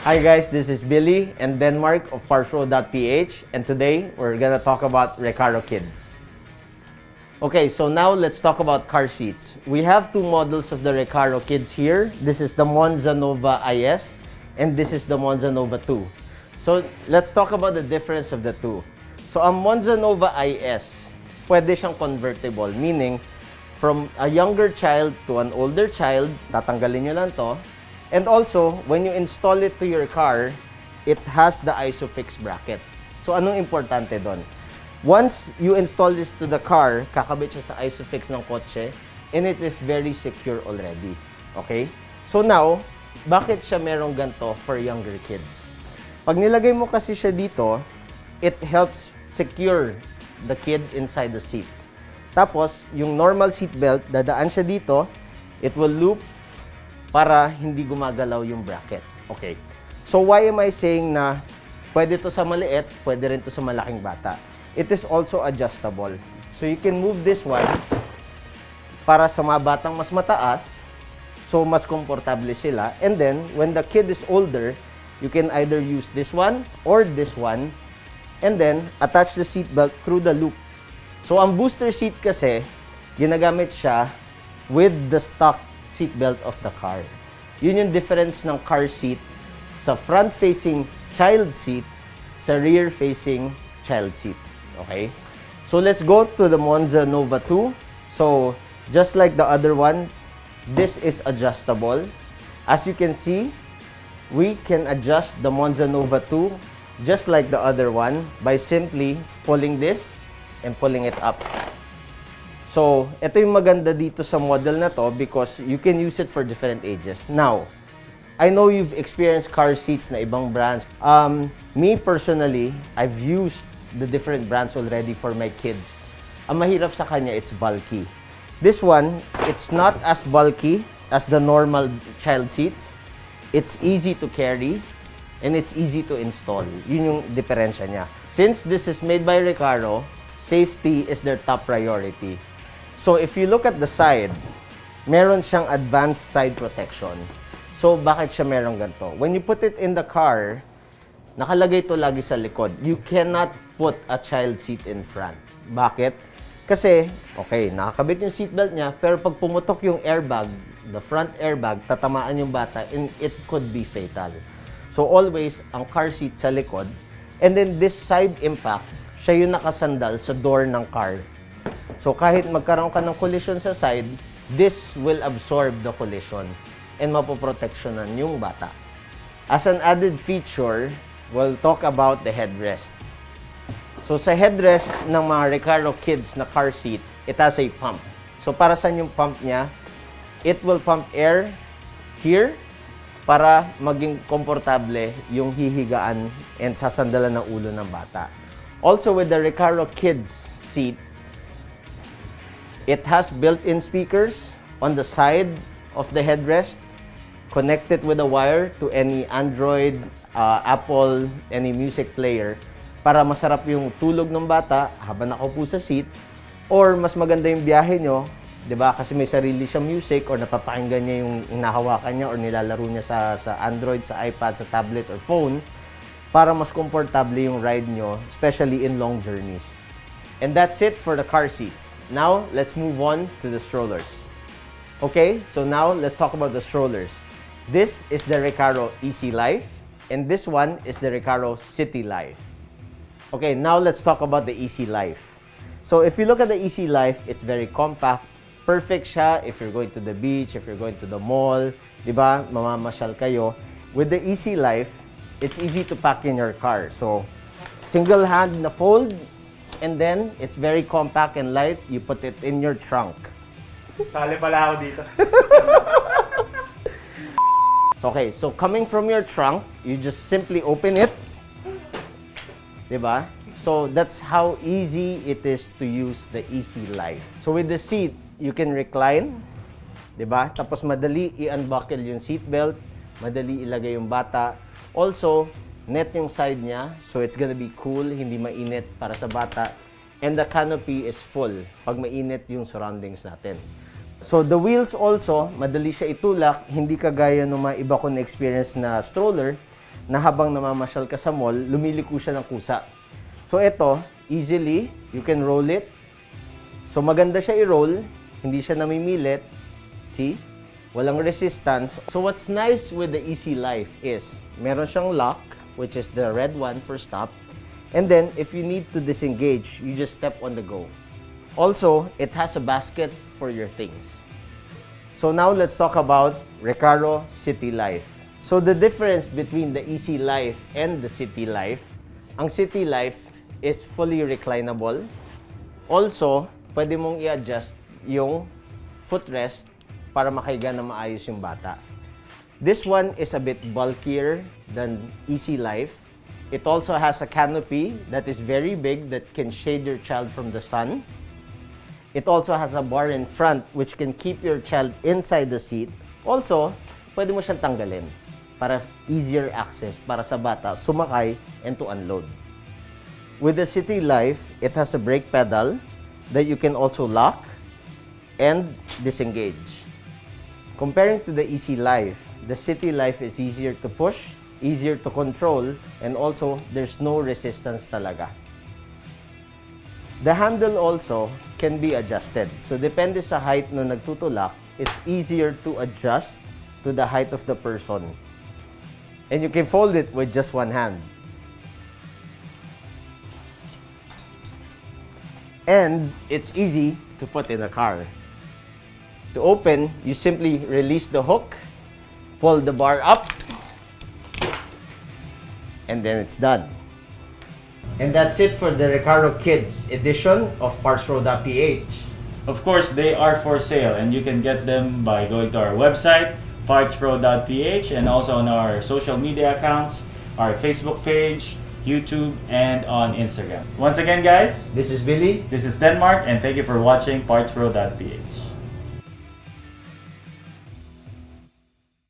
Hi guys, this is Billy and Denmark of PartsPro.ph, and today we're gonna talk about Recaro Kids. Okay, so now let's talk about car seats. We have two models of the Recaro Kids here. This is the Monza Nova IS and this is the Monza Nova 2. So let's talk about the difference of the two. So ang Monza Nova IS, pwede siyang convertible, meaning from a younger child to an older child, tatanggalin nyo lang to. And also, when you install it to your car, it has the ISOFIX bracket. So, anong importante doon? Once you install this to the car, kakabit siya sa ISOFIX ng kotse, and it is very secure already. Okay? So now, bakit siya merong ganito for younger kids? Pag nilagay mo kasi siya dito, it helps secure the kid inside the seat. Tapos, yung normal seat belt, dadaan siya dito, it will loop para hindi gumagalaw yung bracket. Okay. So why am I saying na pwede to sa maliit, pwede rin to sa malaking bata? It is also adjustable. So you can move this one para sa mga batang mas mataas, so mas komportable sila. And then, when the kid is older, you can either use this one or this one and then attach the seat belt through the loop. So ang booster seat kasi, ginagamit siya with the stock seatbelt of the car. Yun yung difference ng car seat sa front-facing child seat sa rear-facing child seat. Okay? So let's go to the Monza Nova 2. So just like the other one, this is adjustable. As you can see, we can adjust the Monza Nova 2 just like the other one by simply pulling this and pulling it up. So, ito yung maganda dito sa model na to because you can use it for different ages. Now, I know you've experienced car seats na ibang brands. Me personally, I've used the different brands already for my kids. Ang mahirap sa kanya, it's bulky. This one, it's not as bulky as the normal child seats. It's easy to carry and it's easy to install. Yun yung diferensya niya. Since this is made by Recaro, safety is their top priority. So, if you look at the side, meron siyang advanced side protection. So, bakit siya meron ganito? When you put it in the car, nakalagay ito lagi sa likod. You cannot put a child seat in front. Bakit? Kasi, okay, nakakabit yung seatbelt niya, pero pag pumutok yung airbag, the front airbag, tatamaan yung bata, and it could be fatal. So, always, ang car seat sa likod, and then this side impact, siya yung nakasandal sa door ng car. So, kahit magkaroon ka ng collision sa side, this will absorb the collision and mapoproteksyonan yung bata. As an added feature, we'll talk about the headrest. So, sa headrest ng mga Recaro Kids na car seat, it has a pump. So, para saan yung pump niya? It will pump air here para maging komportable yung hihigaan and sasandalan ng ulo ng bata. Also, with the Recaro Kids seat, it has built-in speakers on the side of the headrest, connected with a wire to any Android, Apple, any music player para masarap yung tulog ng bata habang nakaupo sa seat, or mas maganda yung biyahe nyo, di ba? Kasi may sarili siyang music or napapakinggan niya yung inahawakan niya or nilalaro niya sa Android, sa iPad, sa tablet or phone para mas komportable yung ride nyo, especially in long journeys. And that's it for the car seats. Now, let's move on to the strollers. Okay, so now let's talk about the strollers. This is the Recaro EasyLife, and this one is the Recaro CityLife. Okay, now let's talk about the EasyLife. So if you look at the EasyLife, it's very compact. Perfect siya if you're going to the beach, if you're going to the mall, di ba? Mamamasyal kayo. With the EasyLife, it's easy to pack in your car. So, single hand na fold, and then, it's very compact and light. You put it in your trunk. Sali pala ako dito. Okay, so coming from your trunk, you just simply open it. Diba? So, that's how easy it is to use the EasyLife. So, with the seat, you can recline. Diba? Tapos, madali i-unbuckle yung seatbelt. Madali ilagay yung bata. Also, net yung side niya, so it's gonna be cool, hindi mainit para sa bata. And the canopy is full pag mainit yung surroundings natin. So the wheels also, madali siya itulak, hindi kagaya ng mga iba ko na experience na stroller. na habang namamasyal ka sa mall, lumiliko siya ng kusa. So ito, easily, you can roll it. So maganda siya i-roll, hindi siya namimilit. See? Walang resistance. So what's nice with the EasyLife is, meron siyang lock, which is the red one for stop. And then, if you need to disengage, you just step on the go. Also, it has a basket for your things. So now let's talk about Recaro CityLife. So the difference between the EasyLife and the CityLife, ang CityLife is fully reclinable. Also, pwede mong i-adjust yung footrest para makahiga na maayos yung bata. This one is a bit bulkier than EasyLife. It also has a canopy that is very big that can shade your child from the sun. It also has a bar in front which can keep your child inside the seat. Also, pwede mo siyang tanggalin para easier access para sa bata sumakay and to unload. With the CityLife, it has a brake pedal that you can also lock and disengage. Comparing to the EasyLife, the CityLife is easier to push, easier to control, and also there's no resistance talaga. The handle also can be adjusted. So depende sa height na nagtutulak, it's easier to adjust to the height of the person. And you can fold it with just one hand. And it's easy to put in a car. To open, you simply release the hook, pull the bar up, and then it's done. And that's it for the Recaro Kids edition of PartsPro.ph. Of course, they are for sale and you can get them by going to our website, PartsPro.ph, and also on our social media accounts, our Facebook page, YouTube, and on Instagram. Once again, guys, This is Billy. this is Denmark, and thank you for watching PartsPro.ph.